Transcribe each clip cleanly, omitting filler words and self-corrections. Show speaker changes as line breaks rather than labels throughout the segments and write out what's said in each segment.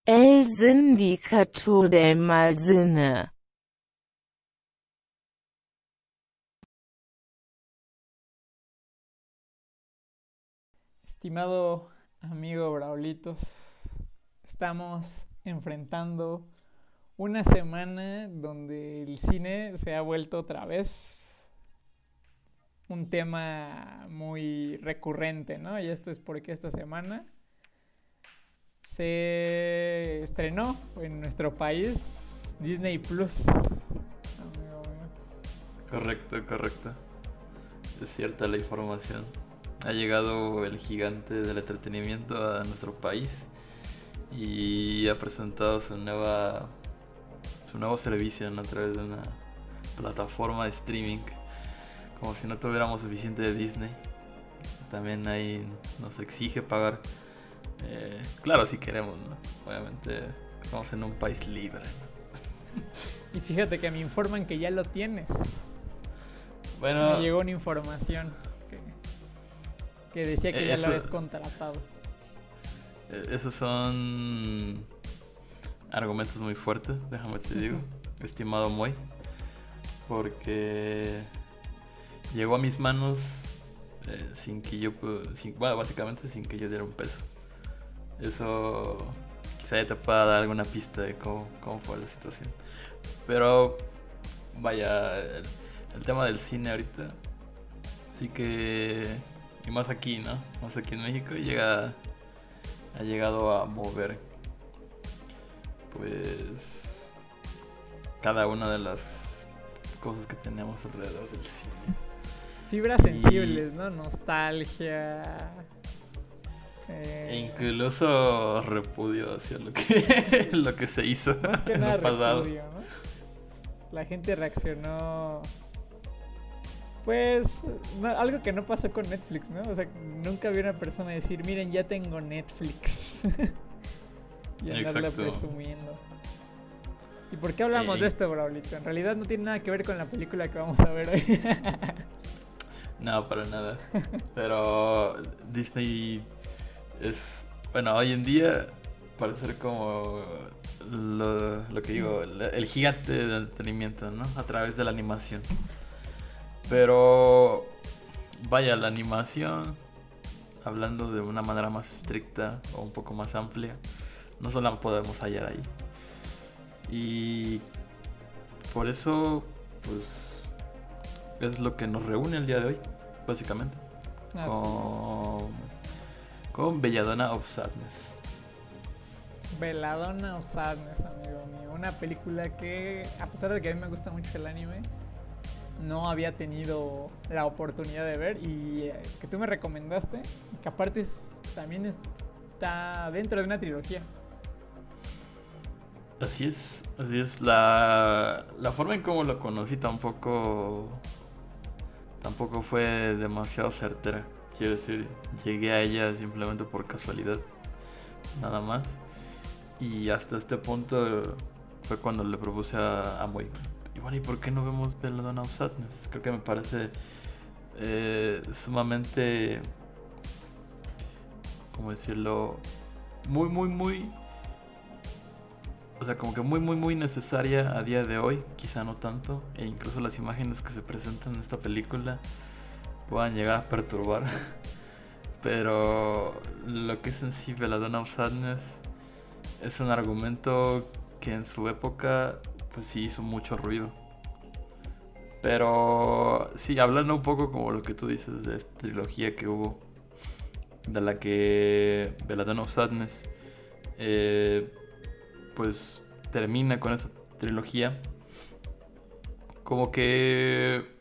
El sindicato del mal cine.
Estimado amigo Braulitos, estamos enfrentando una semana donde el cine se ha vuelto otra vez un tema muy recurrente, ¿no? Y esto es porque esta semana se estrenó en nuestro país Disney Plus. Amigo mío.
Correcto, correcto. Es cierta la información. Ha llegado el gigante del entretenimiento a nuestro país y ha presentado su nuevo servicio, ¿no? A través de una plataforma de streaming. Como si no tuviéramos suficiente de Disney. También ahí nos exige pagar. Claro, si queremos, ¿no? Obviamente estamos en un país libre.
Y fíjate que me informan que ya lo tienes.
Bueno,
Me llegó una información que decía que ya lo habías contratado.
Esos son argumentos muy fuertes, déjame te digo, estimado Moy, porque llegó a mis manos sin que yo, bueno, básicamente sin que yo diera un peso. Eso quizá ya te pueda dar alguna pista de cómo fue la situación. Pero vaya, el tema del cine ahorita, sí que, y más aquí, ¿no? Más aquí en México, ha llegado a mover pues cada una de las cosas que tenemos alrededor del cine.
Fibras sensibles, ¿no? Nostalgia.
E incluso repudio hacia lo que se hizo
Más que
en
nada
el pasado.
repudio, ¿no? La gente reaccionó. Pues algo que no pasó con Netflix, ¿no? O sea, nunca vi una persona decir, miren, ya tengo Netflix. Y andarla
Exacto.
presumiendo. ¿Y por qué hablamos de esto, Braulito? En realidad no tiene nada que ver con la película que vamos a ver hoy.
No, para nada. Pero Disney es, bueno, hoy en día parece ser como lo que digo, el gigante del entretenimiento, ¿no? A través de la animación. Pero vaya, la animación, hablando de una manera más estricta o un poco más amplia, no solo la podemos hallar ahí. Y por eso, pues, es lo que nos reúne el día de hoy, básicamente. Con Belladonna of Sadness.
Belladonna of Sadness, amigo mío. Una película que, a pesar de que a mí me gusta mucho el anime, no había tenido la oportunidad de ver y que tú me recomendaste, que aparte también está dentro de una trilogía.
Así es. La forma en cómo lo conocí tampoco fue demasiado certera. Quiero decir, llegué a ella simplemente por casualidad, nada más. Y hasta este punto fue cuando le propuse a Moy. Y bueno, ¿y por qué no vemos Belladonna of Sadness? Creo que me parece sumamente, ¿cómo decirlo? Muy, o sea, como que muy necesaria a día de hoy, quizá no tanto, e incluso las imágenes que se presentan en esta película puedan llegar a perturbar. Pero lo que es en sí Belladonna of Sadness es un argumento que en su época pues sí hizo mucho ruido. Pero sí, hablando un poco como lo que tú dices de esta trilogía que hubo, de la que Belladonna of Sadness pues termina con esa trilogía, como que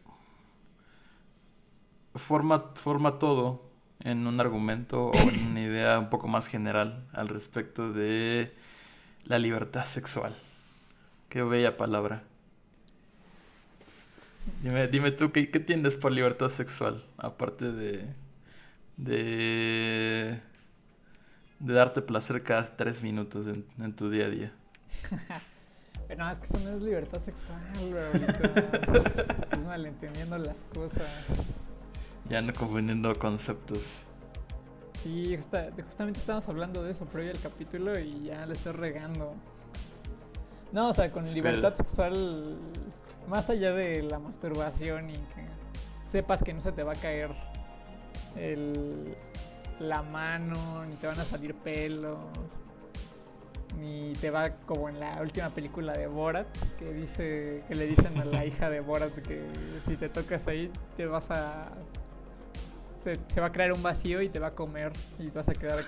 forma todo en un argumento o en una idea un poco más general al respecto de la libertad sexual. Qué bella palabra. Dime tú, ¿qué entiendes por libertad sexual? Aparte de, de darte placer cada 3 minutos en tu día a día.
Pero no, es que eso no es libertad sexual, bro. Estás malentendiendo las cosas.
Ya ando confundiendo conceptos.
Sí, justamente estábamos hablando de eso previo al capítulo y ya le estoy regando. No, o sea, con libertad sexual, más allá de la masturbación y que sepas que no se te va a caer la mano, ni te van a salir pelos, ni te va como en la última película de Borat, que le dicen a la hija de Borat que si te tocas ahí se va a crear un vacío y te va a comer y vas a quedar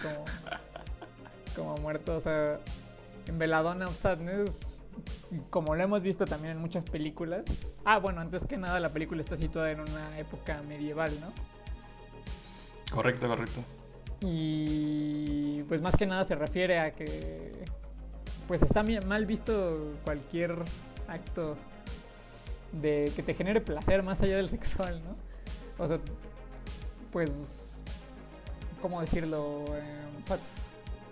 como muerto. O sea, en Belladonna of Sadness, como lo hemos visto también en muchas películas. Bueno, antes que nada la película está situada en una época medieval, ¿no?
Correcto.
Y pues más que nada se refiere a que pues está mal visto cualquier acto de que te genere placer más allá del sexual, ¿no? O sea, pues, ¿cómo decirlo?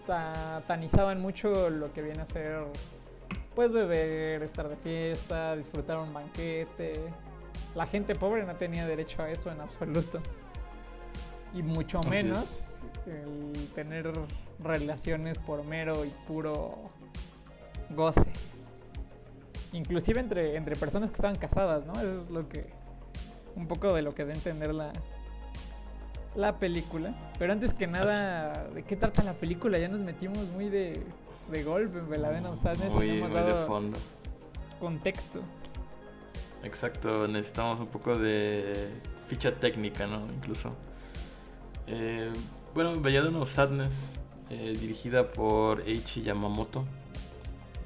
Satanizaban mucho lo que viene a ser, pues, beber, estar de fiesta, disfrutar un banquete. La gente pobre no tenía derecho a eso en absoluto. Y mucho menos el tener relaciones por mero y puro goce. Inclusive entre personas que estaban casadas, ¿no? Eso es un poco de lo que da a entender la película. Pero antes que nada, ¿de qué trata la película? Ya nos metimos muy de golpe en Belladonna of Sadness y no hemos dado
de fondo.
Contexto.
Exacto, necesitamos un poco de ficha técnica, ¿no? Incluso. Belladonna of Sadness, dirigida por Eiichi Yamamoto,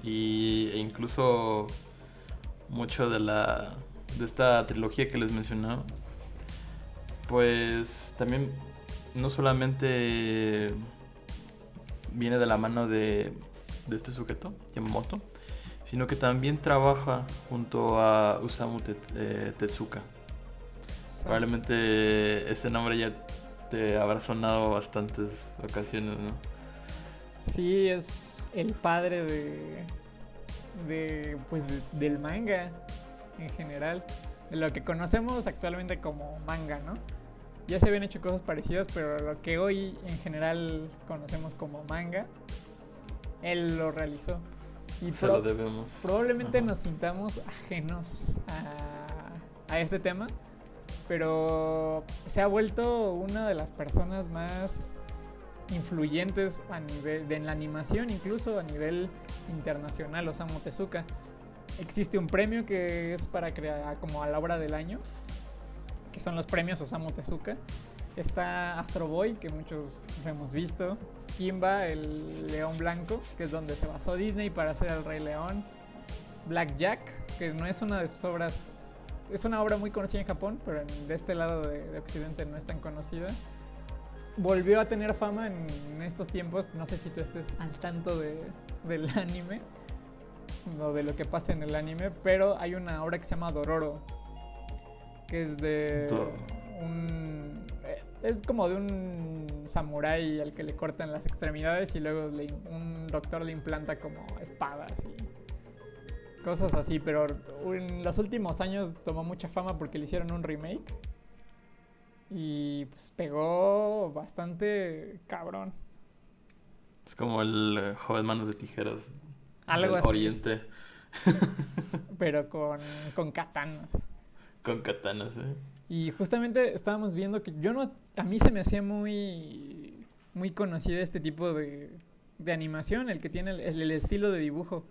e incluso mucho de esta trilogía que les mencionaba, pues también no solamente viene de la mano de este sujeto, Yamamoto, sino que también trabaja junto a Osamu Tezuka. Probablemente ese nombre ya te habrá sonado bastantes ocasiones, ¿no?
Sí, es el padre del manga en general, de lo que conocemos actualmente como manga, ¿no? Ya se habían hecho cosas parecidas, pero lo que hoy en general conocemos como manga, él lo realizó. Y
se lo debemos.
Probablemente nos sintamos ajenos a este tema, pero se ha vuelto una de las personas más influyentes a nivel en la animación, incluso a nivel internacional. Osamu Tezuka. Existe un premio que es para crear como a la obra del año, que son los premios Osamu Tezuka. Está Astro Boy, que muchos hemos visto. Kimba, el león blanco, que es donde se basó Disney para hacer el Rey León. Black Jack, que no es una de sus obras, es una obra muy conocida en Japón, pero de este lado de Occidente no es tan conocida. Volvió a tener fama en estos tiempos. No sé si tú estés al tanto del anime o de lo que pasa en el anime, pero hay una obra que se llama Dororo, que es es como de un samurái al que le cortan las extremidades y luego un doctor le implanta como espadas y cosas así, pero en los últimos años tomó mucha fama porque le hicieron un remake y pues pegó bastante cabrón.
Es como el joven manos de tijeras
algo
del
así.
Oriente.
Pero con katanas.
Con katanas,
Y justamente estábamos viendo que a mí se me hacía muy conocido este tipo de animación, el que tiene el estilo de dibujo.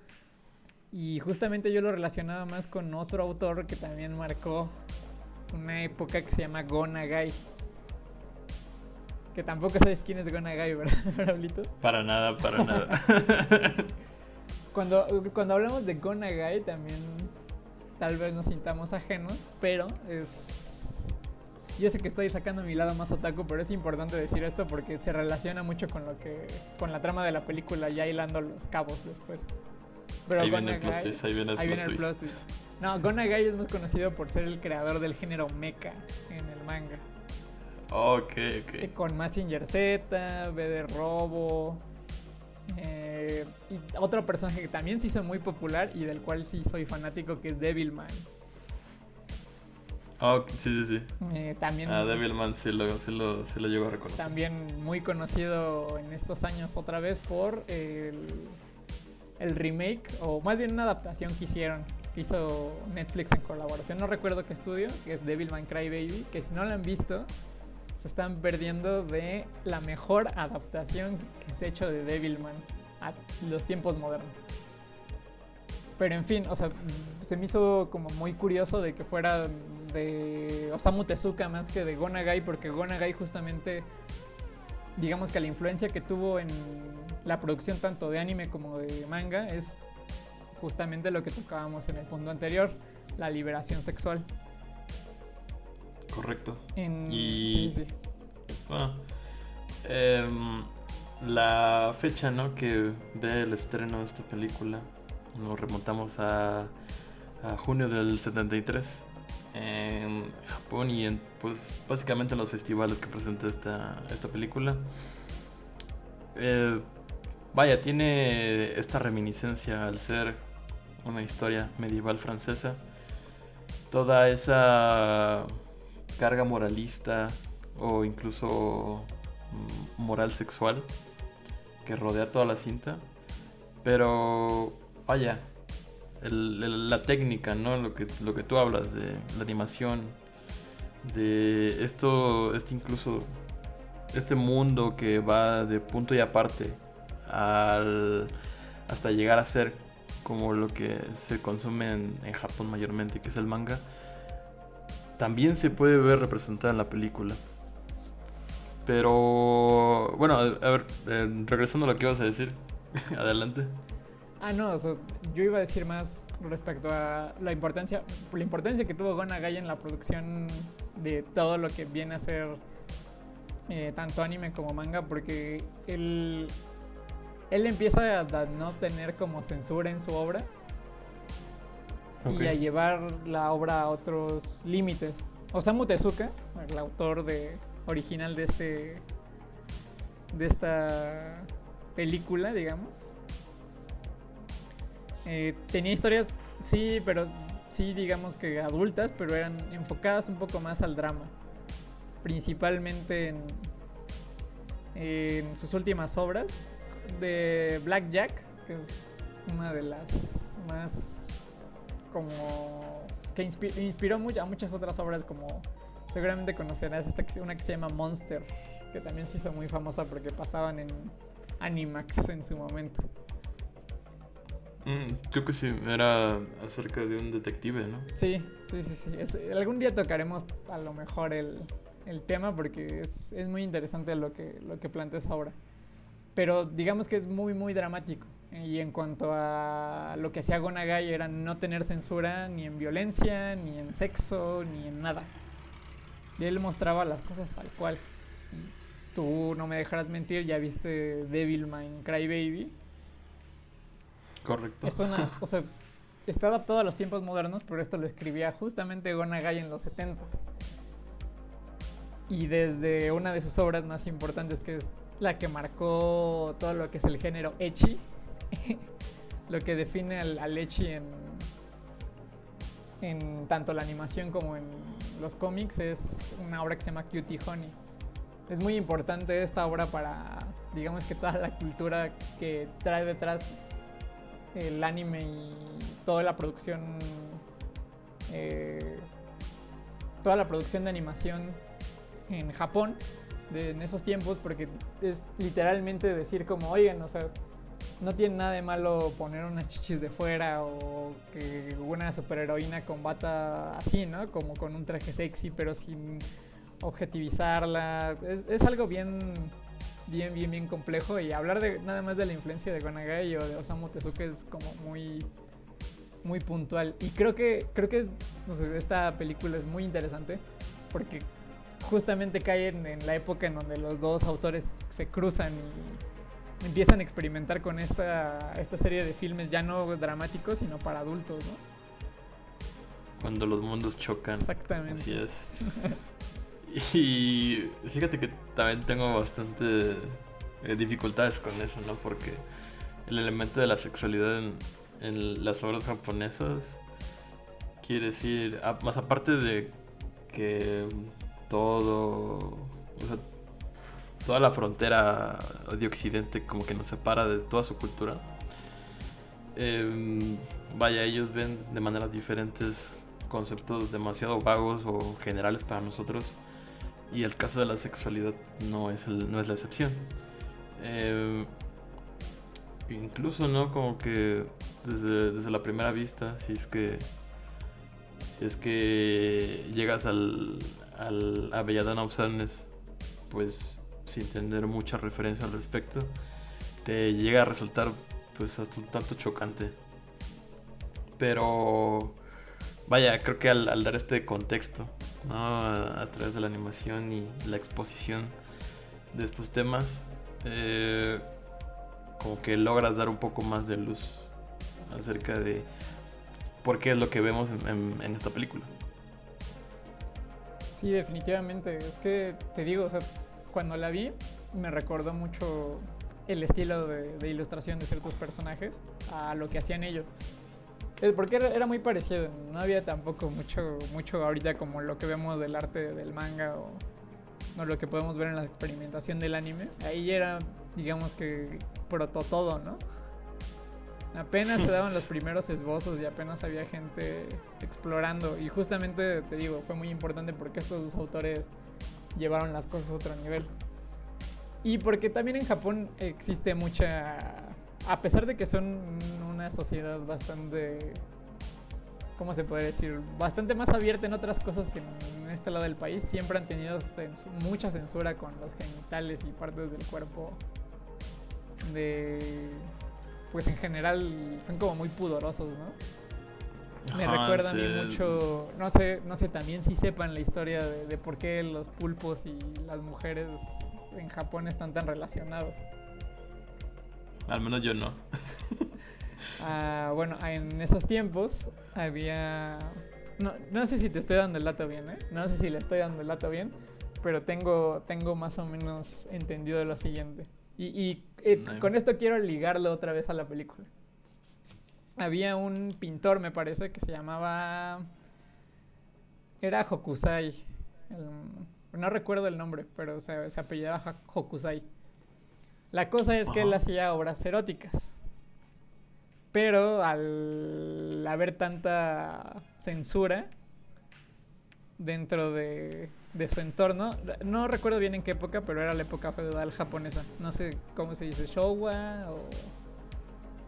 Y justamente yo lo relacionaba más con otro autor que también marcó una época, que se llama Go Nagai. Que tampoco sabes quién es Go Nagai, ¿verdad, Rablitos?
Para nada.
Cuando hablamos de Go Nagai también tal vez nos sintamos ajenos, pero yo sé que estoy sacando mi lado más otaku, pero es importante decir esto porque se relaciona mucho con la trama de la película, ya hilando los cabos después. Pero
ahí viene el plot twist.
No, Go Nagai es más conocido por ser el creador del género mecha en el manga.
Ok.
Con Mazinger Z, B de Robo, y otro personaje que también se hizo muy popular y del cual sí soy fanático, que es Devilman.
Oh, sí, sí, sí.
También,
Devilman sí lo llego a reconocer.
también muy conocido en estos años otra vez por el remake, o más bien una adaptación que hizo Netflix en colaboración, no recuerdo qué estudio, que es Devilman Crybaby, que si no la han visto, se están perdiendo de la mejor adaptación que se ha hecho de Devilman a los tiempos modernos. Pero en fin, o sea, se me hizo como muy curioso de que fuera de Osamu Tezuka más que de Go Nagai, porque Go Nagai justamente, digamos que la influencia que tuvo en la producción tanto de anime como de manga es justamente lo que tocábamos en el punto anterior, la liberación sexual.
Correcto.
Sí, sí.
Bueno, la fecha, ¿no?, que ve el estreno de esta película, nos remontamos a junio del 73 en Japón y pues básicamente en los festivales que presenta esta película. Vaya, tiene esta reminiscencia al ser una historia medieval francesa. Toda esa carga moralista o incluso moral sexual que rodea toda la cinta. Pero vaya, la técnica, ¿no? Lo que tú hablas de la animación, de este mundo que va de punto y aparte hasta llegar a ser como lo que se consume en Japón mayormente, que es el manga, también se puede ver representada en la película. Pero bueno, a ver, regresando a lo que ibas a decir, adelante.
No, o sea, yo iba a decir más respecto a la importancia que tuvo Go Nagai en la producción de todo lo que viene a ser tanto anime como manga, porque él empieza a no tener como censura en su obra. Okay. Y a llevar la obra a otros límites. Osamu Tezuka, el autor original de esta película, digamos, tenía historias, sí, pero sí, digamos que adultas, pero eran enfocadas un poco más al drama, principalmente en sus últimas obras. De Black Jack, que es una de las más como que inspiró a muchas otras obras, como seguramente conocerás una que se llama Monster, que también se hizo muy famosa porque pasaban en Animax en su momento.
Creo que sí, era acerca de un detective, ¿no?
Sí. Algún día tocaremos a lo mejor el tema, porque es muy interesante lo que planteas ahora. Pero digamos que es muy, muy dramático. Y en cuanto a lo que hacía Go Nagai, era no tener censura ni en violencia, ni en sexo, ni en nada. Y él mostraba las cosas tal cual. Tú no me dejarás mentir, ya viste Devilman Crybaby.
Correcto.
O sea, está adaptado a los tiempos modernos, pero esto lo escribía justamente Go Nagai en los 70s. Y desde una de sus obras más importantes, que es la que marcó todo lo que es el género ecchi, lo que define al ecchi en tanto la animación como en los cómics, es una obra que se llama Cutie Honey. Es muy importante esta obra para, digamos, que toda la cultura que trae detrás el anime y toda la producción de animación en Japón en esos tiempos, porque es literalmente decir como, oigan, o sea, no tiene nada de malo poner unas chichis de fuera o que una superheroína combata así, ¿no? Como con un traje sexy, pero sin objetivizarla. Es algo bien complejo, y hablar nada más de la influencia de Go Nagai o de Osamu Tezuka es como muy, muy puntual. Y creo que no sé, esta película es muy interesante porque justamente cae en la época en donde los dos autores se cruzan y empiezan a experimentar con esta serie de filmes ya no dramáticos, sino para adultos, ¿no?
Cuando los mundos chocan.
Exactamente.
Así es. Y fíjate que también tengo bastante dificultades con eso, ¿no? Porque el elemento de la sexualidad en las obras japonesas quiere decir, más aparte de que todo, o sea, toda la frontera de Occidente como que nos separa de toda su cultura. Vaya, ellos ven de maneras diferentes conceptos demasiado vagos o generales para nosotros, y el caso de la sexualidad no es la excepción. Incluso, ¿no? Como que desde la primera vista, si es que llegas a Belladonna Obsernes, pues sin tener mucha referencia al respecto, te llega a resultar pues hasta un tanto chocante. Pero vaya, creo que al dar este contexto, ¿no? A través de la animación y la exposición de estos temas, como que logras dar un poco más de luz acerca de por qué es lo que vemos en esta película.
Sí, definitivamente. Es que te digo, o sea, cuando la vi me recordó mucho el estilo de ilustración de ciertos personajes a lo que hacían ellos. Porque era muy parecido, no había tampoco mucho ahorita como lo que vemos del arte del manga o lo que podemos ver en la experimentación del anime. Ahí era, digamos que, proto todo, ¿no? Apenas se daban los primeros esbozos y apenas había gente explorando. Y justamente, te digo, fue muy importante porque estos dos autores llevaron las cosas a otro nivel. Y porque también en Japón existe mucha... A pesar de que son una sociedad bastante... ¿Cómo se puede decir? Bastante más abierta en otras cosas que en este lado del país. Siempre han tenido mucha censura con los genitales y partes del cuerpo. Pues en general son como muy pudorosos, ¿no? Me recuerda a mí mucho... No sé también si sepan la historia de por qué los pulpos y las mujeres en Japón están tan relacionados.
Al menos yo no.
Bueno, en esos tiempos había... No sé si te estoy dando el dato bien, ¿eh? No sé si le estoy dando el dato bien, pero tengo más o menos entendido lo siguiente. Con esto quiero ligarlo otra vez a la película. Había un pintor, me parece, que se llamaba... Era Hokusai. No recuerdo el nombre, pero se apellidaba Hokusai. La cosa es que él hacía obras eróticas. Pero al haber tanta censura dentro de su entorno, no recuerdo bien en qué época, pero era la época feudal japonesa. No sé cómo se dice, Showa o...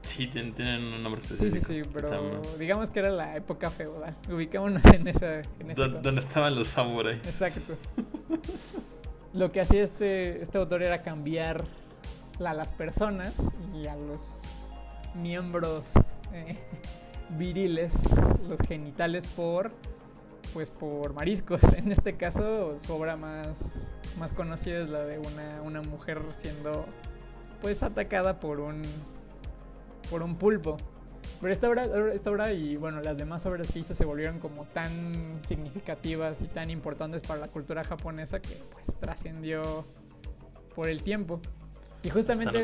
Sí, tienen un nombre específico.
Sí, pero también, digamos que era la época feudal. Ubicámonos en ese
donde estaban los samuráis.
Exacto. Lo que hacía este autor era cambiar a las personas y a los miembros viriles, los genitales, por mariscos. En este caso, su obra más conocida es la de una mujer siendo pues atacada por un pulpo. Pero esta obra y bueno, las demás obras que hizo se volvieron como tan significativas y tan importantes para la cultura japonesa que pues trascendió por el tiempo. Y justamente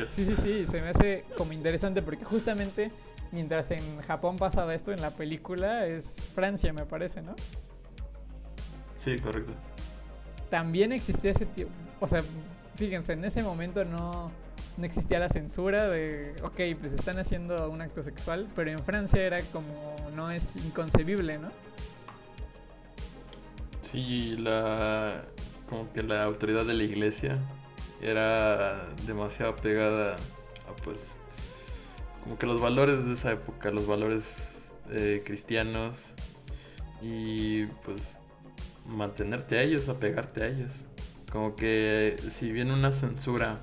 sí, se me hace como interesante porque justamente mientras en Japón pasaba esto, en la película es Francia, me parece, ¿no?
Sí, correcto.
También existía ese tiempo, o sea, fíjense, en ese momento no existía la censura de, ok, pues están haciendo un acto sexual, pero en Francia era como, no es inconcebible, ¿no?
Sí, como que la autoridad de la iglesia era demasiado pegada a pues como que los valores de esa época, los valores cristianos, y pues mantenerte a ellos, apegarte a ellos. Como que si bien una censura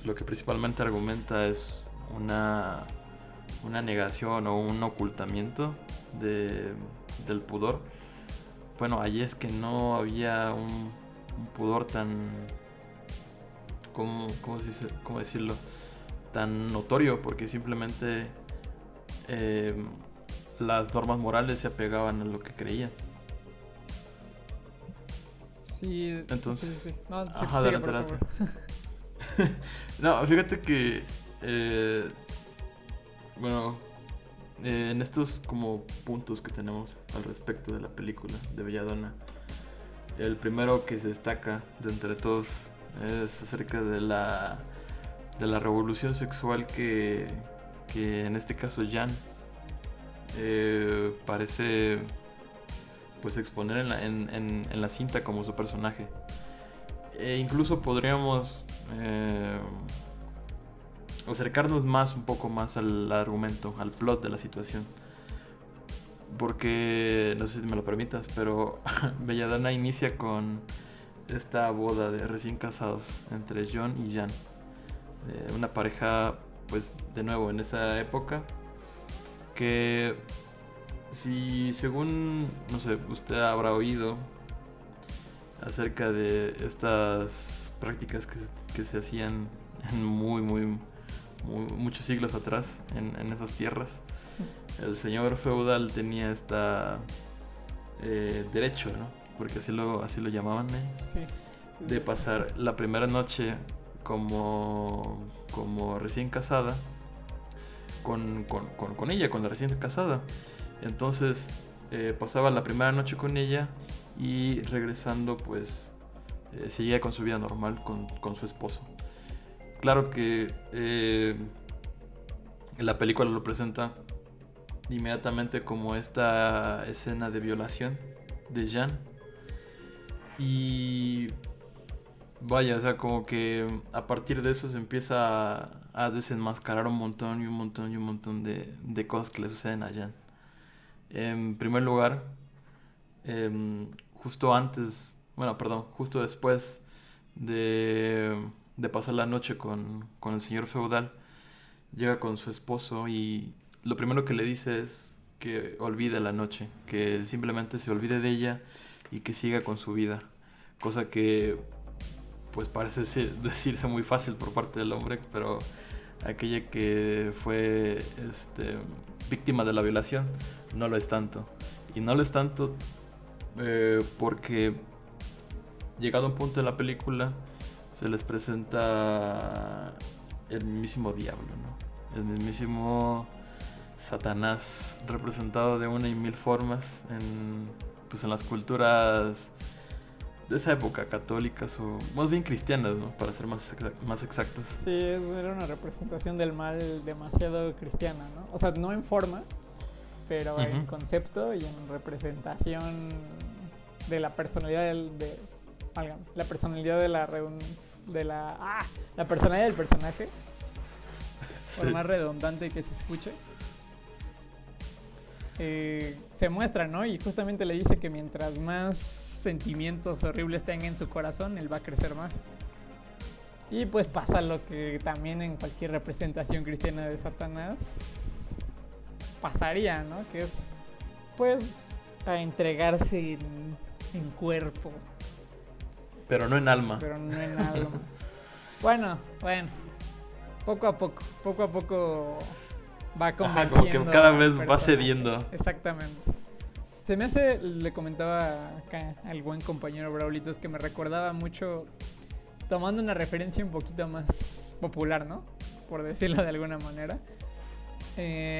lo que principalmente argumenta es una negación o un ocultamiento del pudor, bueno, allí es que no había un pudor tan, ¿cómo decirlo? Tan notorio, porque simplemente las normas morales se apegaban a lo que creían.
Sí,
entonces,
sí. No, sí,
ajá, adelante. No, fíjate que bueno, en estos como puntos que tenemos al respecto de la película de Belladonna, el primero que se destaca de entre todos es acerca de la revolución sexual que en este caso Jan parece pues exponer en la cinta como su personaje. E incluso podríamos acercarnos un poco más al argumento, al plot de la situación. Porque, no sé si me lo permitas, pero Belladonna inicia con esta boda de recién casados entre John y Jan. Una pareja, pues, de nuevo, en esa época, que si según, no sé, usted habrá oído acerca de estas prácticas que se hacían en muchos siglos atrás en esas tierras. El señor feudal tenía derecho, ¿no? Porque así lo llamaban,
Sí.
de pasar la primera noche como recién casada con ella, con la recién casada. Entonces pasaba la primera noche con ella y regresando pues seguía con su vida normal con su esposo. Claro que la película lo presenta inmediatamente como esta escena de violación de Jan. Y vaya, o sea, como que a partir de eso se empieza a desenmascarar un montón de cosas que le suceden a Jan. En primer lugar, justo después de pasar la noche con el señor feudal, llega con su esposo y lo primero que le dice es que olvide la noche, que simplemente se olvide de ella y que siga con su vida. Cosa que pues parece decirse muy fácil por parte del hombre, pero aquella que fue víctima de la violación no lo es tanto. Y no lo es tanto porque llegado a un punto de la película se les presenta el mismísimo diablo, ¿no? El mismísimo Satanás representado de una y mil formas en las culturas de esa época, católicas o más bien cristianas, ¿no? Para ser más exactos.
Sí, era una representación del mal demasiado cristiana, ¿no? O sea, no en forma, pero en concepto y en representación de la personalidad la personalidad la personalidad del personaje. Sí. Por más redundante que se escuche. Se muestra, ¿no? Y justamente le dice que mientras más sentimientos horribles tenga en su corazón, él va a crecer más. Y pues pasa lo que también en cualquier representación cristiana de Satanás pasaría, ¿no? Que es, pues, a entregarse en cuerpo.
Pero no en alma.
Bueno. Poco a poco va convenciendo.
Como que cada vez va cediendo.
Exactamente. Se me hace, le comentaba acá al buen compañero Braulitos, que me recordaba mucho, tomando una referencia un poquito más popular, ¿no? Por decirlo de alguna manera.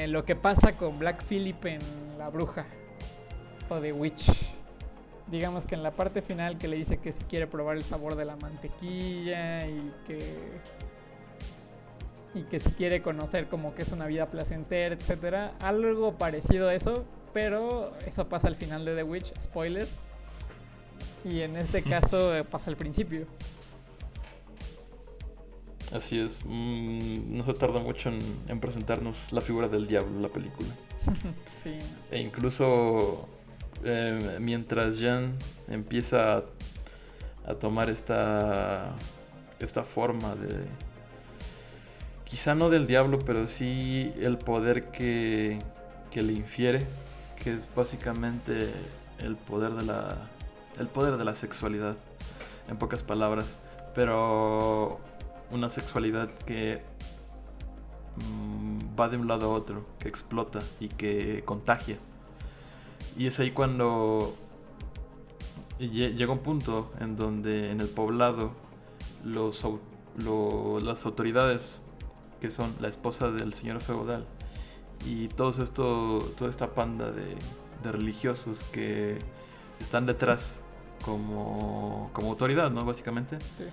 Lo que pasa con Black Phillip en La Bruja o The Witch. Digamos que en la parte final que le dice que si quiere probar el sabor de la mantequilla y que si quiere conocer como que es una vida placentera, etcétera. Algo parecido a eso, pero eso pasa al final de The Witch, spoiler. Y en este caso pasa al principio.
Así es. No se tarda mucho en presentarnos la figura del diablo en la película.
Sí.
E incluso mientras Jan empieza a tomar esta forma de, quizá no del diablo, pero sí el poder que le infiere, que es básicamente el poder de la sexualidad, en pocas palabras, pero una sexualidad que va de un lado a otro, que explota y que contagia. Y es ahí cuando llega un punto en donde en el poblado las autoridades, que son la esposa del señor feudal y toda esta panda de religiosos que están detrás como autoridad, ¿no? Básicamente.
Sí.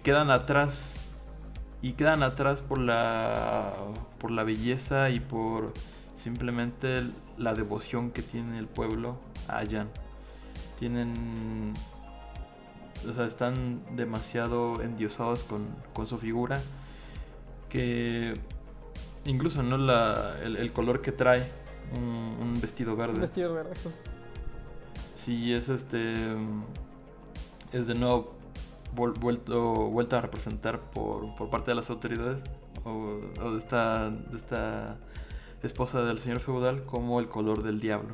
Quedan atrás. Y quedan atrás por la belleza y por simplemente la devoción que tiene el pueblo a Jan. Están demasiado endiosados con su figura, que incluso no el color que trae, un vestido verde.
Un vestido verde, justo.
Sí, es de nuevo vuelto a representar por parte de las autoridades o de esta esposa del señor feudal como el color del diablo.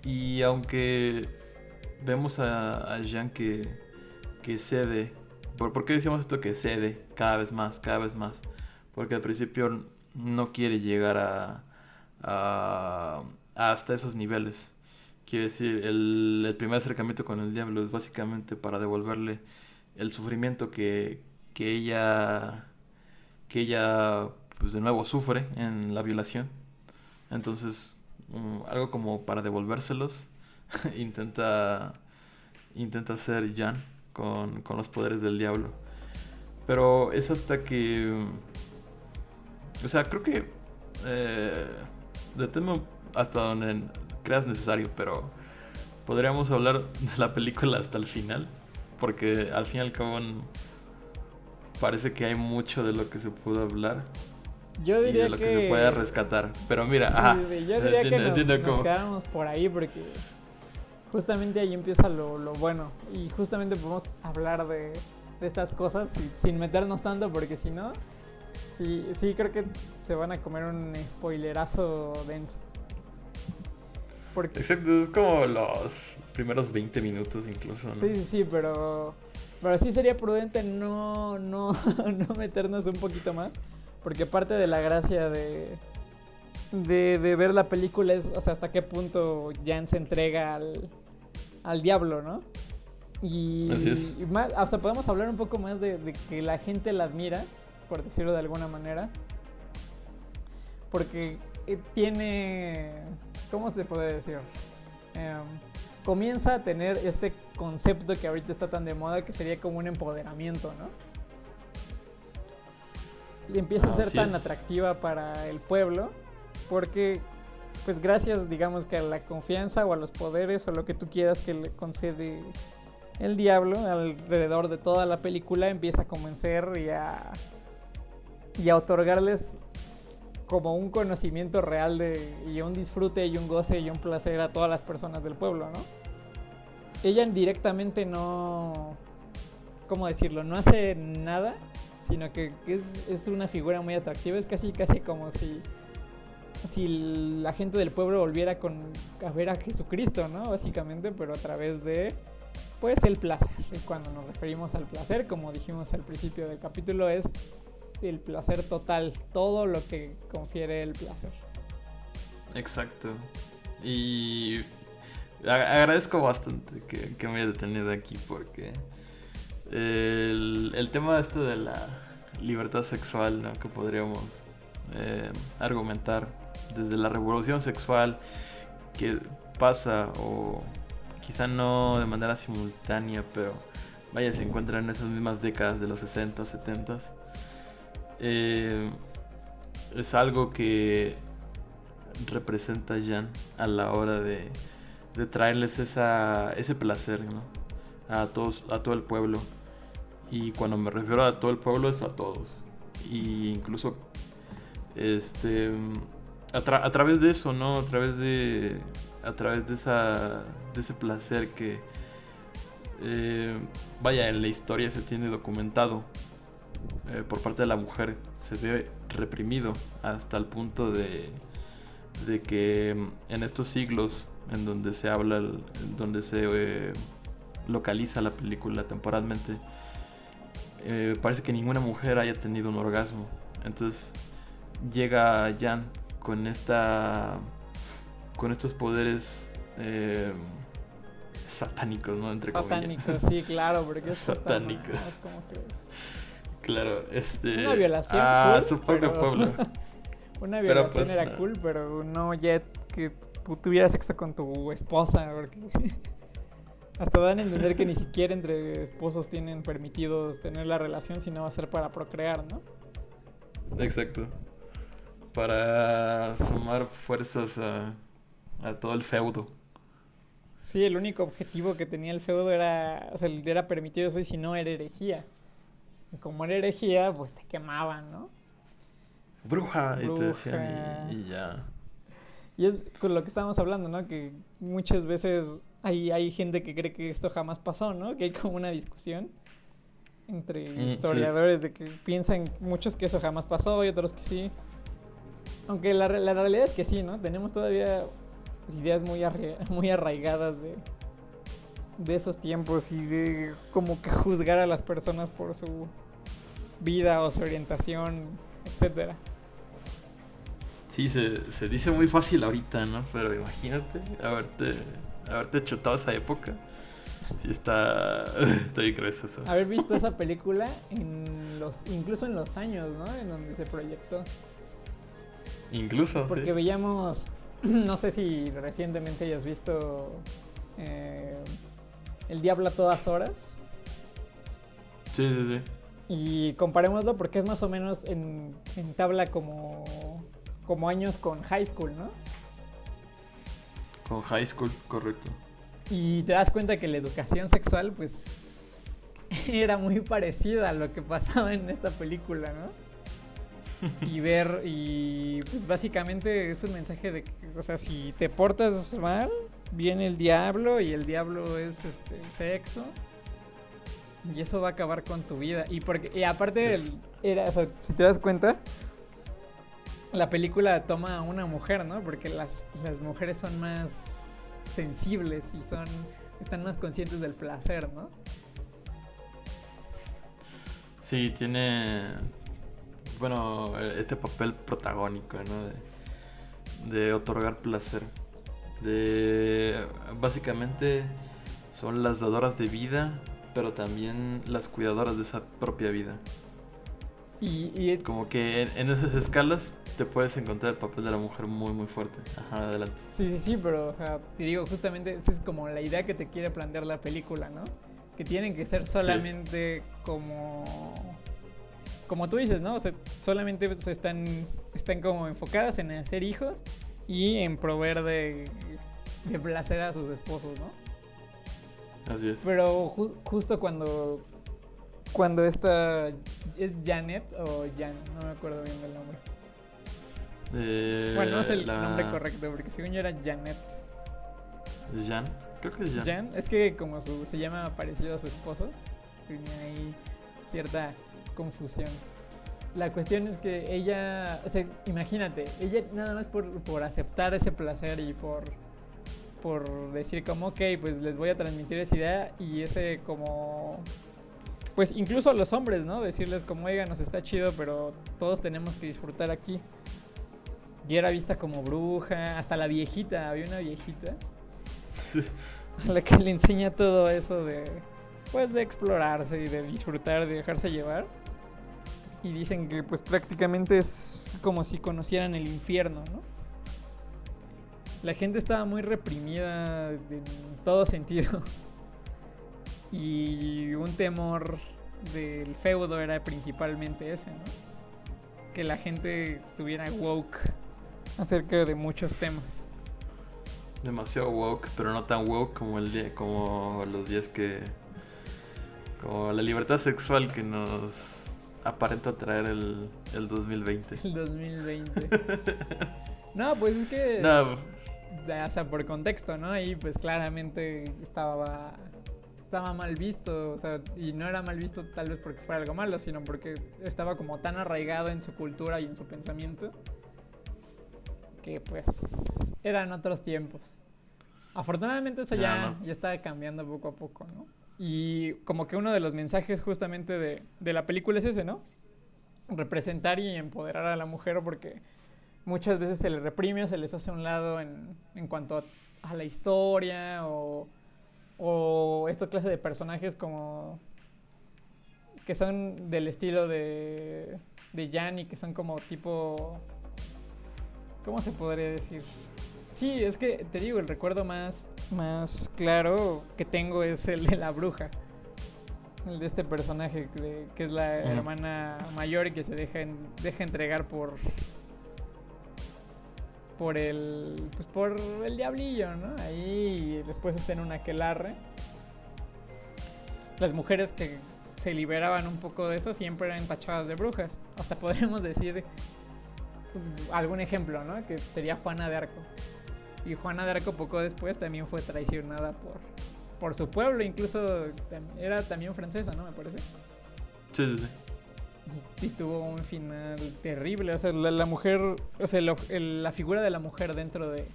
Y aunque vemos a Jan que cede, ¿por qué decimos esto? Que cede cada vez más, porque al principio no quiere llegar hasta esos niveles. Quiere decir, el primer acercamiento con el diablo es básicamente para devolverle el sufrimiento que ella pues de nuevo sufre en la violación. Entonces, algo como para devolvérselos, intenta hacer Jan con los poderes del diablo. Pero es hasta que... O sea, creo que... detengo hasta donde creas necesario, pero podríamos hablar de la película hasta el final, porque al fin y al cabo parece que hay mucho de lo que se pudo hablar.
Yo diría
y de lo que se puede rescatar. Pero mira,
sí, yo diría que nos quedamos por ahí, porque justamente ahí empieza lo bueno. Y justamente podemos hablar de estas cosas sin meternos tanto, porque si no, sí creo que se van a comer un spoilerazo denso.
Exacto, es como los primeros 20 minutos incluso, ¿no?
Sí, pero sí sería prudente no meternos un poquito más, porque parte de la gracia de ver la película es, o sea, hasta qué punto Jan se entrega al diablo, ¿no?
Así es.
Y más, o sea, podemos hablar un poco más de que la gente la admira, por decirlo de alguna manera, porque tiene... ¿Cómo se puede decir? Comienza a tener este concepto que ahorita está tan de moda, que sería como un empoderamiento, ¿no? Y empieza a ser tan atractiva para el pueblo, porque pues gracias, digamos, que a la confianza o a los poderes o lo que tú quieras que le concede el diablo alrededor de toda la película, empieza a convencer y a otorgarles como un conocimiento real y un disfrute y un goce y un placer a todas las personas del pueblo, ¿no? Ella directamente no... ¿Cómo decirlo? No hace nada, sino que es una figura muy atractiva. Es casi como si la gente del pueblo volviera a ver a Jesucristo, ¿no? Básicamente, pero a través de, pues, el placer. Y cuando nos referimos al placer, como dijimos al principio del capítulo, es el placer total, todo lo que confiere el placer.
Exacto. Y agradezco bastante que me haya detenido aquí, porque el tema de la libertad sexual, ¿no? Que podríamos argumentar desde la revolución sexual que pasa, o quizá no de manera simultánea, pero vaya, se encuentra en esas mismas décadas de los 60, 70. Es algo que representa Jan a la hora de traerles ese placer, ¿no? A todo el pueblo. Y cuando me refiero a todo el pueblo es a todos. Y incluso a través de eso, ¿no? A través de ese placer que vaya, en la historia se tiene documentado por parte de la mujer, se ve reprimido hasta el punto de que en estos siglos en donde se habla, donde se localiza la película temporalmente, parece que ninguna mujer haya tenido un orgasmo. Entonces llega Jan con estos poderes satánicos, ¿no? Entre
satánicos,
comillas.
Sí, claro, porque es
satánicos.
¿Cómo crees?
Claro,
una violación.
Su propio pueblo.
Una
Pero
violación
pues
era
no.
cool, pero no ya que tuvieras sexo con tu esposa, porque hasta dan a entender que ni siquiera entre esposos tienen permitidos tener la relación, sino va a ser para procrear, ¿no?
Exacto. Para sumar fuerzas a todo el feudo.
Sí, el único objetivo que tenía el feudo era, o sea, era permitido eso y si no era herejía. Y como era herejía, pues te quemaban, ¿no?
Bruja, y te
Bruja.
decían y ya.
Y es con lo que estábamos hablando, ¿no? Que muchas veces hay gente que cree que esto jamás pasó, ¿no? Que hay como una discusión entre
Sí.
historiadores de que piensan muchos que eso jamás pasó y otros que sí. Aunque la realidad es que sí, ¿no? Tenemos todavía ideas muy arraigadas de esos tiempos y de como que juzgar a las personas por su vida o su orientación, etcétera.
Sí, se dice muy fácil ahorita, ¿no? Pero imagínate haberte chutado esa época. Sí está bien grueso eso.
Haber visto esa película incluso en los años, ¿no? En donde se proyectó.
Incluso,
Porque
sí.
veíamos, no sé si recientemente hayas visto El Diablo a todas horas.
Sí, sí, sí.
Y comparémoslo porque es más o menos en tabla como años con High School, ¿no?
Con High School, correcto.
Y te das cuenta que la educación sexual, pues, era muy parecida a lo que pasaba en esta película, ¿no? Y pues básicamente es un mensaje de que, o sea, si te portas mal, viene el diablo y el diablo es sexo. Y eso va a acabar con tu vida. Y aparte, o sea, si te das cuenta, la película toma a una mujer, ¿no? Porque las mujeres son más sensibles y están más conscientes del placer, ¿no?
Sí, tiene, bueno, este papel protagónico, ¿no? De otorgar placer. Básicamente son las dadoras de vida, pero también las cuidadoras de esa propia vida.
Y
Como que en esas escalas te puedes encontrar el papel de la mujer muy muy fuerte. Ajá, adelante.
sí, pero, o sea, te digo, justamente esa es como la idea que te quiere plantear la película, ¿no? Que tienen que ser solamente como tú dices, ¿no? O sea, solamente pues, están como enfocadas en hacer hijos y en proveer de placer a sus esposos, ¿no?
Así es.
Pero justo cuando esta es Janet o Jan, no me acuerdo bien del nombre. Bueno, no es el nombre correcto, porque según yo era Janet.
Jan, creo que es Jan.
Jan, es que como se llama parecido a su esposo, tenía ahí cierta confusión. La cuestión es que ella, o sea, imagínate, ella nada más por aceptar ese placer y por decir como, ok, pues les voy a transmitir esa idea y ese como, pues incluso a los hombres, ¿no? Decirles como, oiga, nos está chido, pero todos tenemos que disfrutar aquí. Y era vista como bruja, hasta la viejita, había una viejita a la que le enseña todo eso de explorarse y de disfrutar, de dejarse llevar. Y dicen que pues prácticamente es como si conocieran el infierno, ¿no? La gente estaba muy reprimida en todo sentido. Y un temor del feudo era principalmente ese, ¿no? Que la gente estuviera woke acerca de muchos temas.
Demasiado woke, pero no tan woke como como los días como la libertad sexual que nos aparenta traer el 2020.
El 2020. No, pues es que
No,
o sea, por contexto, ¿no? Ahí pues claramente estaba mal visto, o sea, y no era mal visto tal vez porque fuera algo malo, sino porque estaba como tan arraigado en su cultura y en su pensamiento que pues eran otros tiempos. Afortunadamente eso ya está cambiando poco a poco, ¿no? Y como que uno de los mensajes justamente de la película es ese, ¿no? Representar y empoderar a la mujer, porque muchas veces se les reprime o se les hace a un lado en cuanto a la historia o esta clase de personajes como que son del estilo de Jan y que son como tipo ¿Cómo se podría decir? Sí, es que te digo, el recuerdo más claro que tengo es el de la bruja. El de este personaje que es la hermana mayor y que se deja entregar por el diablillo, ¿no? Ahí después está en un aquelarre. Las mujeres que se liberaban un poco de eso siempre eran tachadas de brujas. Hasta podríamos decir algún ejemplo, ¿no? Que sería Juana de Arco. Y Juana de Arco poco después también fue traicionada por su pueblo, incluso era también francesa, ¿no? Me parece.
Sí.
Y tuvo un final terrible. O sea, la mujer, o sea, la figura de la mujer dentro de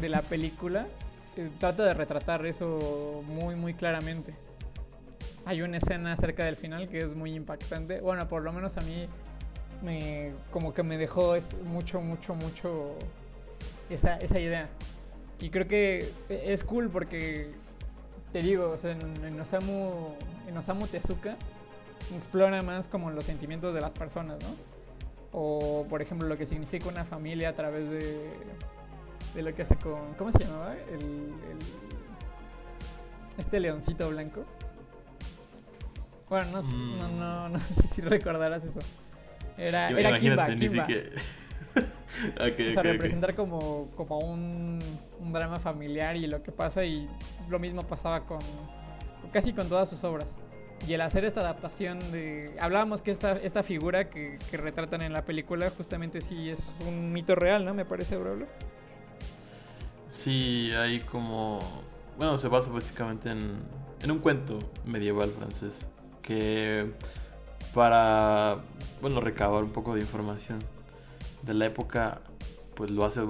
la película trata de retratar eso muy, muy claramente. Hay una escena cerca del final que es muy impactante. Bueno, por lo menos a mí como que me dejó mucho esa idea. Y creo que es cool porque, te digo, o sea, en Osamu Tezuka explora más como los sentimientos de las personas, ¿no? O, por ejemplo, lo que significa una familia a través de lo que hace con... ¿Cómo se llamaba? Este leoncito blanco. Bueno, no sé si recordarás eso. Era Kimba.
Ni siquiera... Okay,
o sea, representar como un drama familiar y lo que pasa, y lo mismo pasaba casi con todas sus obras. Y el hacer esta adaptación hablábamos que esta figura que retratan en la película justamente sí es un mito real, ¿no? Me parece, Braulio.
Sí, hay como... Bueno, se basa básicamente en un cuento medieval francés que para, recabar un poco de información de la época, pues lo hace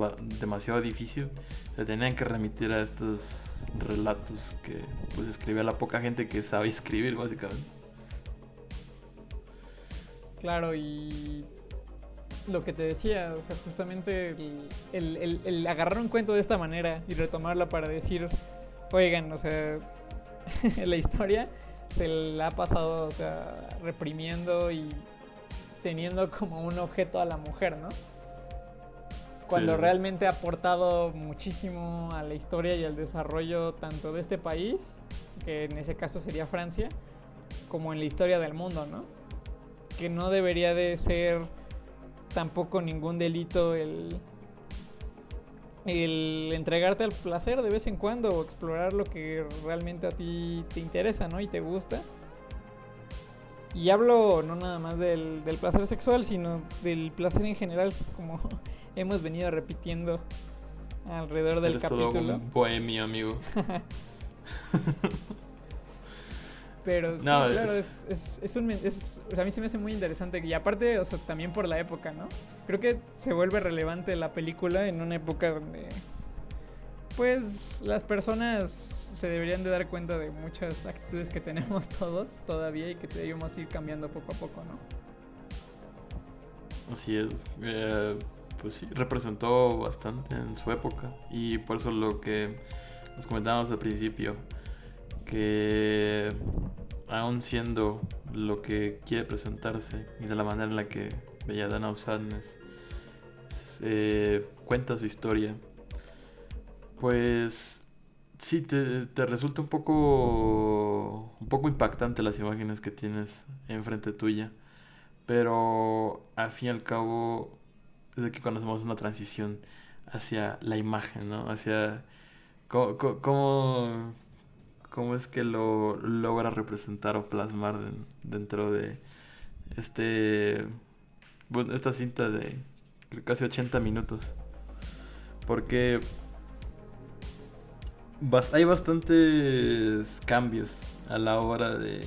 demasiado difícil. Se tenían que remitir a estos relatos que pues escribía la poca gente que sabía escribir, básicamente.
Claro, y lo que te decía, o sea, justamente el agarrar un cuento de esta manera y retomarlo para decir, oigan, o sea, la historia se la ha pasado, o sea, reprimiendo y teniendo como un objeto a la mujer, ¿no? Cuando sí, realmente ha aportado muchísimo a la historia y al desarrollo tanto de este país, que en ese caso sería Francia, como en la historia del mundo, ¿no? Que no debería de ser tampoco ningún delito el entregarte al placer de vez en cuando o explorar lo que realmente a ti te interesa, ¿no? Y te gusta. Y hablo no nada más del placer sexual, sino del placer en general, como hemos venido repitiendo alrededor del capítulo.
Todo un bohemio, amigo.
Pero sí, no, claro, o sea, a mí se me hace muy interesante. Y aparte, o sea, también por la época, ¿no? Creo que se vuelve relevante la película en una época donde, pues, las personas se deberían de dar cuenta de muchas actitudes que tenemos todos todavía y que debemos ir cambiando poco a poco, ¿no?
Así es. Pues sí, representó bastante en su época. Y por eso lo que nos comentábamos al principio, que aún siendo lo que quiere presentarse y de la manera en la que Belladonna of Sadness cuenta su historia, pues sí te resulta un poco impactante las imágenes que tienes enfrente tuya, pero al fin y al cabo es aquí cuando hacemos una transición hacia la imagen, ¿no? Hacia cómo es que lo logra representar o plasmar dentro de esta cinta de casi 80 minutos. Porque hay bastantes cambios a la hora de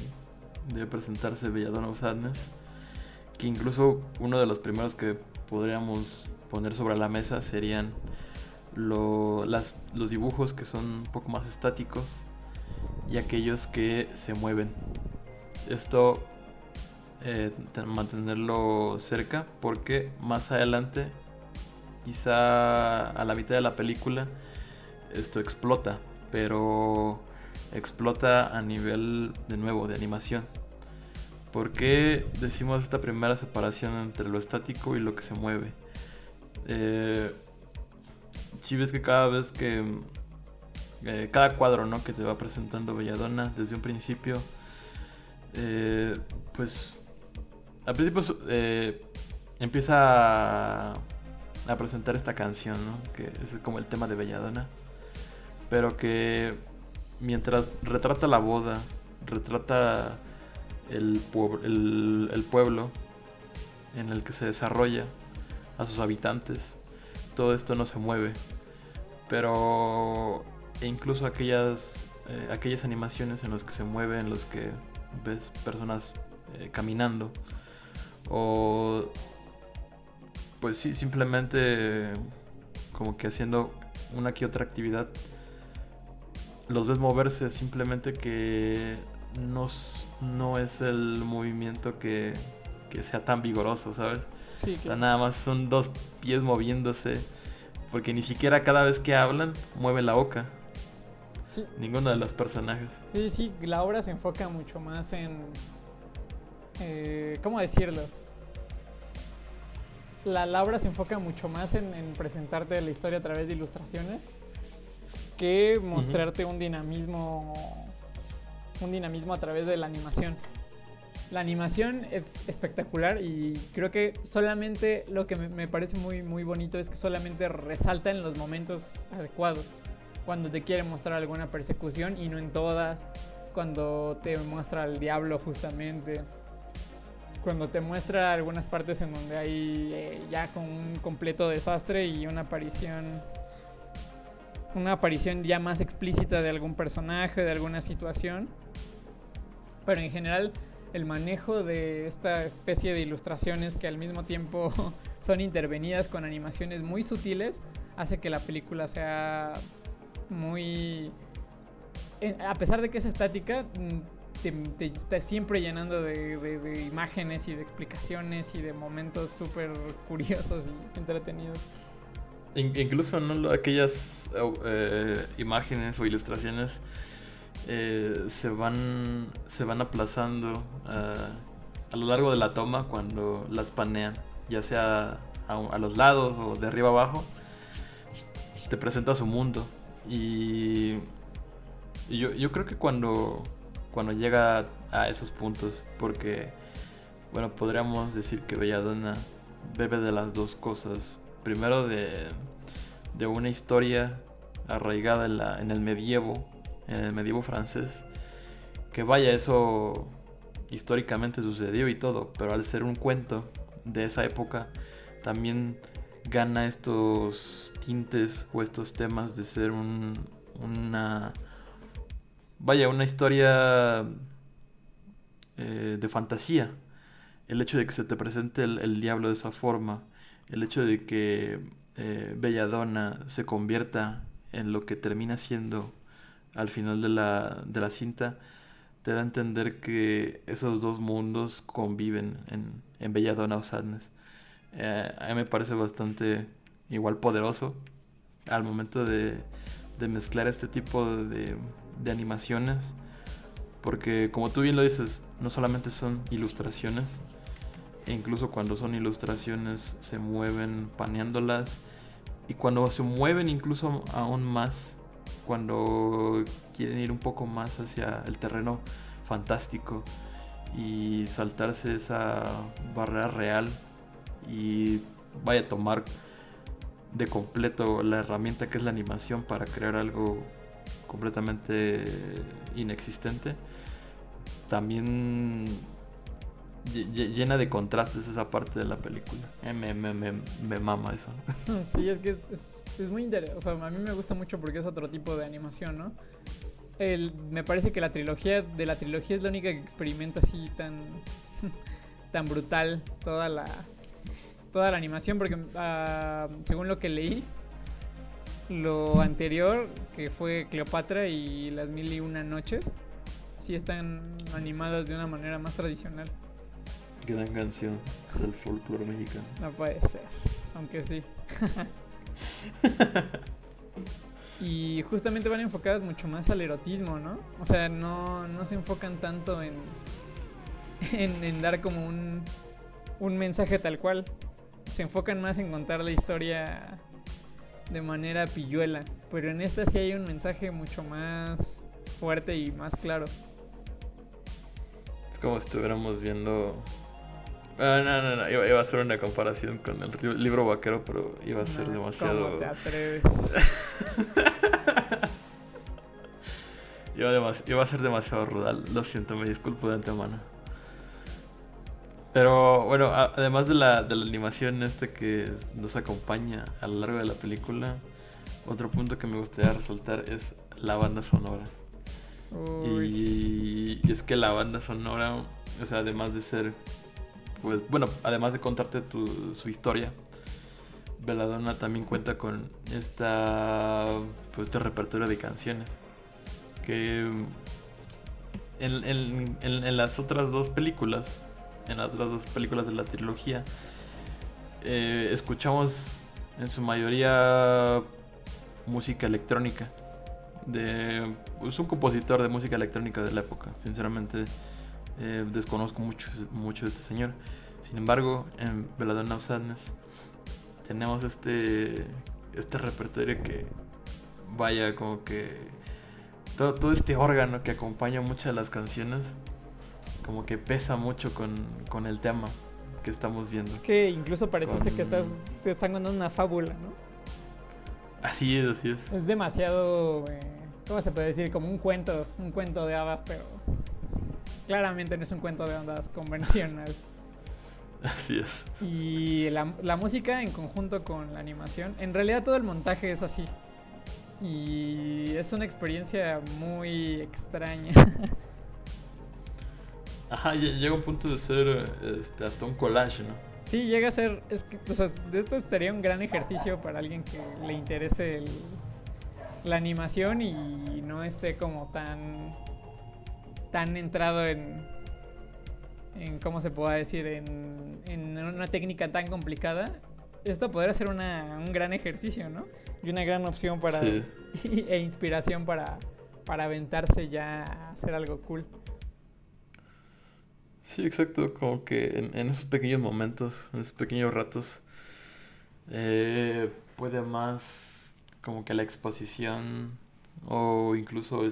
presentarse Belladonna of Sadness, que incluso uno de los primeros que podríamos poner sobre la mesa serían los dibujos que son un poco más estáticos y aquellos que se mueven. Esto mantenerlo cerca, porque más adelante, quizá a la mitad de la película, esto explota, pero explota a nivel, de nuevo, de animación. ¿Por qué decimos esta primera separación entre lo estático y lo que se mueve? Si ves que cada vez que cada cuadro, ¿no?, que te va presentando Belladonna desde un principio, pues al principio empieza a presentar esta canción, ¿no?, que es como el tema de Belladonna, pero que mientras retrata la boda, retrata el pueblo en el que se desarrolla, a sus habitantes, todo esto no se mueve. Pero incluso aquellas animaciones en las que se mueve, en los que ves personas caminando, o pues sí, simplemente como que haciendo una que otra actividad, los ves moverse, simplemente que no es el movimiento que sea tan vigoroso, ¿sabes?
Sí,
O sea, nada más son dos pies moviéndose, porque ni siquiera cada vez que hablan mueven la boca.
sí,
Ninguno de los personajes.
sí, la obra se enfoca mucho más en... ¿cómo decirlo? La obra se enfoca mucho más en presentarte la historia a través de ilustraciones que mostrarte un dinamismo a través de la animación. La animación es espectacular y creo que solamente lo que me parece muy, muy bonito es que solamente resalta en los momentos adecuados. Cuando te quiere mostrar alguna persecución y no en todas. Cuando te muestra al diablo justamente. Cuando te muestra algunas partes en donde hay ya con un completo desastre y una aparición ya más explícita de algún personaje, de alguna situación. Pero en general el manejo de esta especie de ilustraciones que al mismo tiempo son intervenidas con animaciones muy sutiles hace que la película sea muy... a pesar de que es estática, te está siempre llenando de imágenes y de explicaciones y de momentos súper curiosos y entretenidos.
Incluso no aquellas imágenes o ilustraciones se van aplazando a lo largo de la toma cuando las panean, ya sea a los lados o de arriba abajo. Te presenta su mundo y yo creo que cuando llega a esos puntos, porque bueno, podríamos decir que Belladonna bebe de las dos cosas. Primero de una historia arraigada en el medievo francés, que vaya, eso históricamente sucedió y todo, pero al ser un cuento de esa época también gana estos tintes o estos temas de ser una historia de fantasía. El hecho de que se te presente el diablo de esa forma, el hecho de que Belladonna se convierta en lo que termina siendo al final de la cinta, te da a entender que esos dos mundos conviven en Belladonna of Sadness. A mí me parece bastante igual poderoso al momento de mezclar este tipo de animaciones, porque como tú bien lo dices, no solamente son ilustraciones, e incluso cuando son ilustraciones se mueven paneándolas, y cuando se mueven incluso aún más, cuando quieren ir un poco más hacia el terreno fantástico y saltarse esa barrera real y vaya a tomar de completo la herramienta que es la animación para crear algo completamente inexistente, también llena de contrastes esa parte de la película. Me mama eso.
Sí, es que es muy interesante. O sea, a mí me gusta mucho porque es otro tipo de animación, ¿no? Me parece que la trilogía es la única que experimenta así tan brutal toda la animación, porque según lo que leí, lo anterior, que fue Cleopatra y las 1001 noches, sí están animadas de una manera más tradicional.
Gran canción del folclore mexicano.
No puede ser, aunque sí. Y justamente van enfocadas mucho más al erotismo, ¿no? O sea, no se enfocan tanto en dar como un mensaje tal cual, se enfocan más en contar la historia de manera pilluela, pero en esta sí hay un mensaje mucho más fuerte y más claro.
Es como si estuviéramos viendo... no, iba a hacer una comparación con el libro vaquero, pero iba a ser demasiado...
¿Cómo te atreves?
Iba a ser demasiado rural, lo siento, me disculpo de antemano. Pero bueno, además de la animación que nos acompaña a lo largo de la película, otro punto que me gustaría resaltar es la banda sonora. Y es que la banda sonora, o sea, además de ser, pues bueno, además de contarte su historia, Belladonna también cuenta con este repertorio de canciones que en las otras dos películas, de la trilogía, escuchamos en su mayoría música electrónica de un compositor de música electrónica de la época. Sinceramente desconozco mucho de este señor. Sin embargo, en Belladonna of Sadness tenemos este repertorio que, vaya, como que todo este órgano que acompaña muchas de las canciones, como que pesa mucho con el tema que estamos viendo.
Es que incluso parece que te están contando una fábula, ¿no?
Así es.
Es demasiado, ¿cómo se puede decir? Como un cuento de hadas, pero claramente no es un cuento de hadas convencional.
Así es.
Y la música en conjunto con la animación, en realidad todo el montaje es así. Y es una experiencia muy extraña.
Ajá, llega un punto de ser hasta un collage, ¿no?
Sí, llega a ser, o sea, esto sería un gran ejercicio para alguien que le interese la animación y no esté como tan entrado en ¿cómo se puede decir? En una técnica tan complicada. Esto podría ser un gran ejercicio, ¿no? Y una gran opción para
sí.
e inspiración para aventarse ya a hacer algo cool.
Sí, exacto, como que en esos pequeños momentos, en esos pequeños ratos, puede más como que la exposición o incluso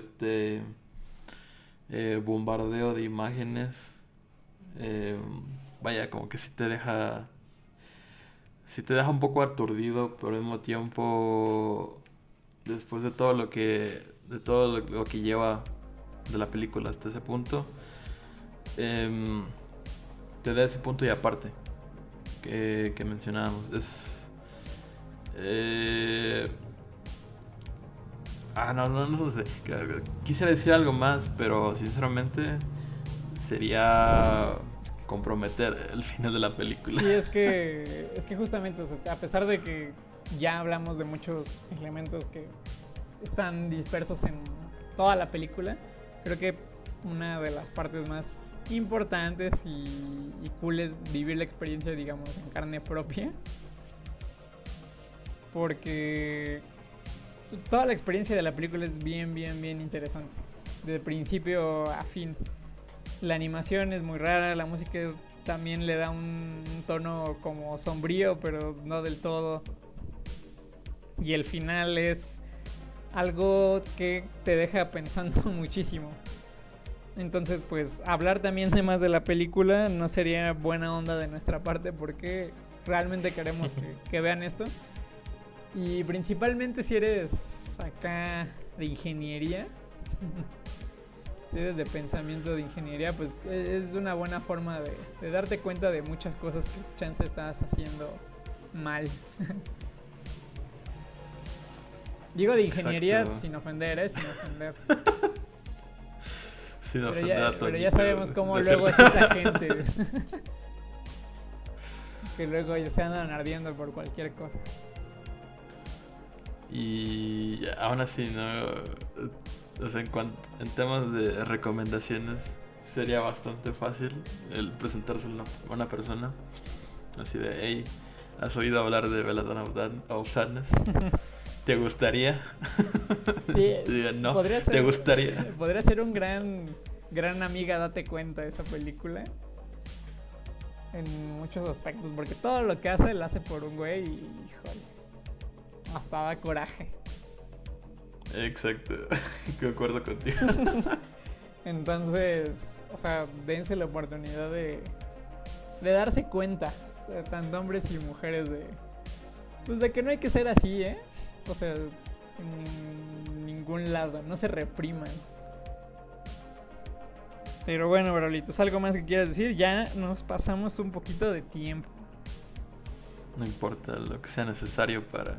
bombardeo de imágenes, vaya, como que sí te deja un poco aturdido, pero al mismo tiempo, después de todo lo que lleva de la película hasta ese punto, te da ese punto y aparte que mencionábamos. No sé. Quisiera decir algo más, pero sinceramente sería comprometer el final de la película.
Sí, es que justamente, o sea, a pesar de que ya hablamos de muchos elementos que están dispersos en toda la película, creo que una de las partes más importantes y cool es vivir la experiencia, digamos, en carne propia, porque toda la experiencia de la película es bien interesante, de principio a fin. La animación es muy rara, la música también le da un tono como sombrío, pero no del todo, y el final es algo que te deja pensando muchísimo. Entonces, pues, hablar también de más de la película no sería buena onda de nuestra parte, porque realmente queremos que vean esto. Y principalmente si eres acá de ingeniería, si eres de pensamiento de ingeniería, pues es una buena forma de darte cuenta de muchas cosas que chance estás haciendo mal. Digo de ingeniería. Exacto. Sin ofender, sin ofender. Pero ya sabemos cómo luego es esa gente. Que luego se andan ardiendo por cualquier cosa.
Y aún así, ¿no? O sea, en temas de recomendaciones, sería bastante fácil el presentarse a una persona. Así de, hey, ¿has oído hablar de Belladonna of Sadness? ¿Te gustaría?
Sí,
no, ¿te gustaría?
Podría ser un gran amiga, date cuenta, de esa película. en muchos aspectos, porque todo lo que hace lo hace por un güey y, híjole, hasta da coraje.
Exacto, concuerdo contigo.
Entonces, o sea, dense la oportunidad de darse cuenta, tanto hombres y mujeres, pues de que no hay que ser así, ¿eh? O sea, en ningún lado, no se repriman. Pero bueno, Braulitos, ¿algo más que quieras decir? Ya nos pasamos un poquito de tiempo.
No importa lo que sea necesario para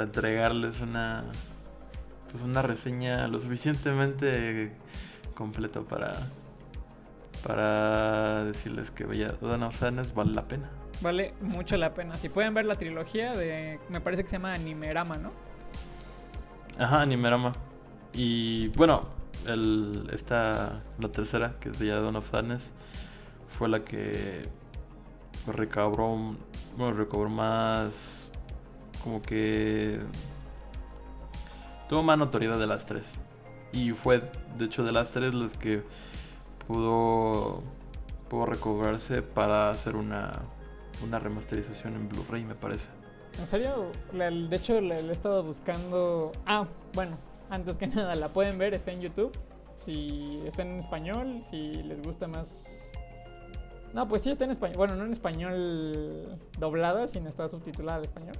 entregarles una reseña lo suficientemente completa para decirles que Belladonna of Sadness vale la pena.
Vale mucho la pena. Si pueden ver la trilogía me parece que se llama Animerama, ¿no?
Ajá, Animerama. Y bueno, la tercera, que es Belladonna of Sadness, fue la que recobró más, como que tuvo más notoriedad de las tres. Y fue, de hecho, de las tres las que pudo recobrarse para hacer una remasterización en Blu-ray, me parece.
¿En serio? De hecho, le he estado buscando. Ah, bueno, antes que nada, la pueden ver, está en YouTube. Si está en español, si les gusta más. No, pues sí está en español. Bueno, no en español doblada, sino está subtitulada al español.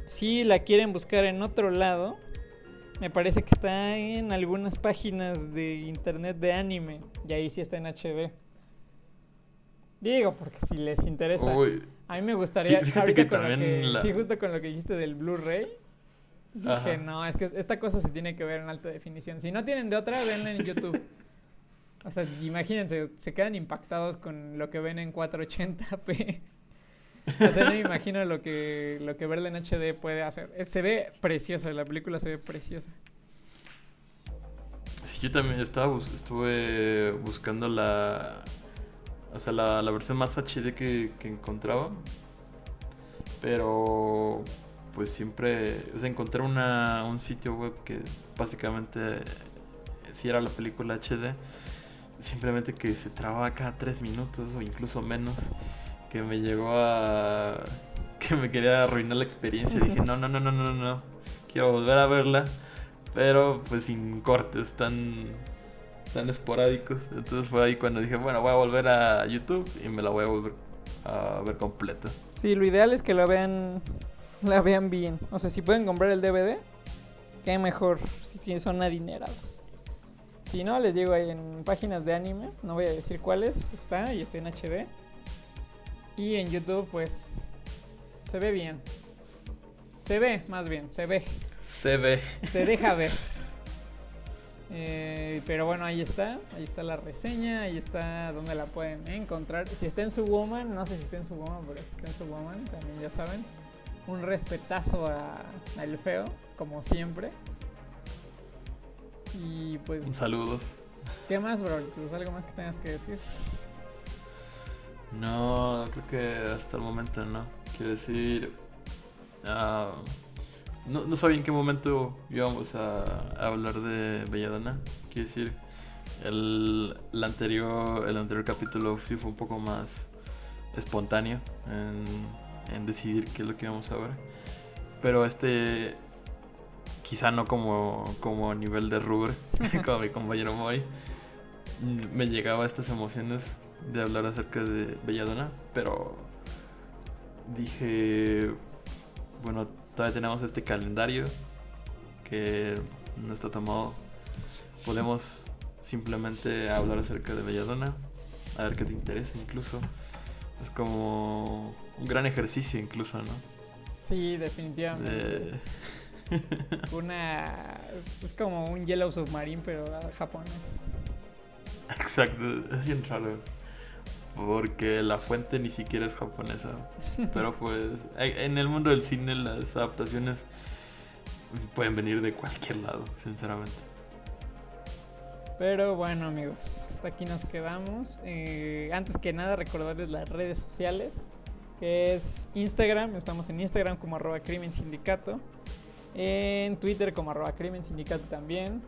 Si la quieren buscar en otro lado, me parece que está en algunas páginas de internet de anime. Y ahí sí está en HD. Digo, porque si les interesa.
Uy.
A mí me gustaría.
Fíjate que también
sí, justo con lo que dijiste del Blu-ray. Dije,
Ajá.
no, es que esta cosa se tiene que ver en alta definición. Si no tienen de otra, venla en YouTube. O sea, imagínense, se quedan impactados con lo que ven en 480p. O sea, no me imagino lo que verla en HD puede hacer. Se ve preciosa, la película se ve preciosa.
Sí, yo también estuve buscando la versión más HD que encontraba. Pero pues siempre, o sea, encontré un sitio web que básicamente si era la película HD, simplemente que se trababa cada 3 minutos o incluso menos, que me llegó a que me quería arruinar la experiencia. Dije, no, quiero volver a verla, pero pues sin cortes tan esporádicos. Entonces fue ahí cuando dije, bueno, voy a volver a YouTube y me la voy a volver a ver completa.
Sí, lo ideal es que la vean bien. O sea, si pueden comprar el DVD, qué mejor, si son adinerados. Si no, les digo, ahí en páginas de anime, no voy a decir cuáles, está en HD. Y en YouTube, pues, se ve bien. Se ve, más bien, se ve.
Se ve.
Se deja ver. Pero bueno, ahí está la reseña, ahí está donde la pueden encontrar. Si está en su Woman, no sé si está en su Woman, pero si está en su Woman, también ya saben. Un respetazo a El Feo, como siempre. Y pues...
Saludos.
¿Qué más, bro? ¿Algo más que tengas que decir?
No, creo que hasta el momento no. Quiero decir... no sabía en qué momento íbamos a hablar de Belladonna. Quiero decir, el anterior capítulo sí fue un poco más espontáneo en decidir qué es lo que íbamos a ver. Pero quizá no como a nivel de rubro, como mi compañero Moy, me llegaba estas emociones de hablar acerca de Belladonna, pero dije, bueno, todavía tenemos este calendario que no está tomado. Podemos simplemente hablar acerca de Belladonna, a ver qué te interesa incluso. Es como un gran ejercicio incluso, ¿no?
Sí, definitivamente. Es como un Yellow Submarine, pero japonés.
Exacto, es bien raro. Porque la fuente ni siquiera es japonesa. Pero pues en el mundo del cine las adaptaciones pueden venir de cualquier lado, sinceramente.
Pero bueno, amigos, hasta aquí nos quedamos. Antes que nada, recordarles las redes sociales, que es Instagram. Estamos en Instagram como @crimensindicato. En Twitter como @crimensindicato también.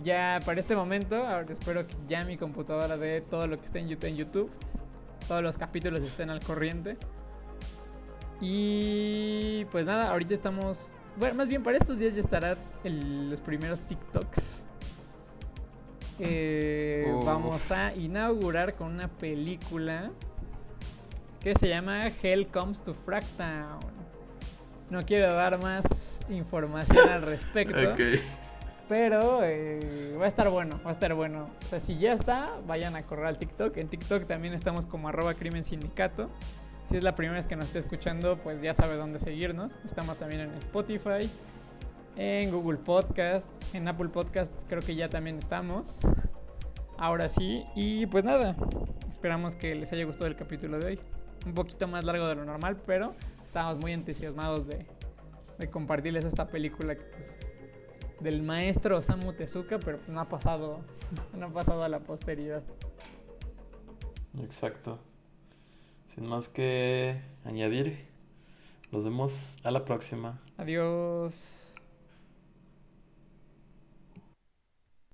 ya para este momento, ahora espero que ya mi computadora dé todo lo que está en YouTube. Todos los capítulos estén al corriente. Y pues nada, ahorita estamos... Bueno, más bien para estos días ya estarán los primeros TikToks. Vamos a inaugurar con una película que se llama Hell Comes to Fragtown. No quiero dar más información al respecto.
Ok.
Pero va a estar bueno, va a estar bueno. O sea, si ya está, vayan a correr al TikTok. En TikTok también estamos como @crimensindicato. Si es la primera vez que nos esté escuchando, pues ya sabe dónde seguirnos. Estamos también en Spotify, en Google Podcast, en Apple Podcast creo que ya también estamos. Ahora sí, y pues nada, esperamos que les haya gustado el capítulo de hoy. Un poquito más largo de lo normal, pero estamos muy entusiasmados de compartirles esta película que, pues, del maestro Osamu Tezuka, pero no ha pasado a la posteridad.
Exacto. Sin más que añadir, nos vemos a la próxima.
Adiós.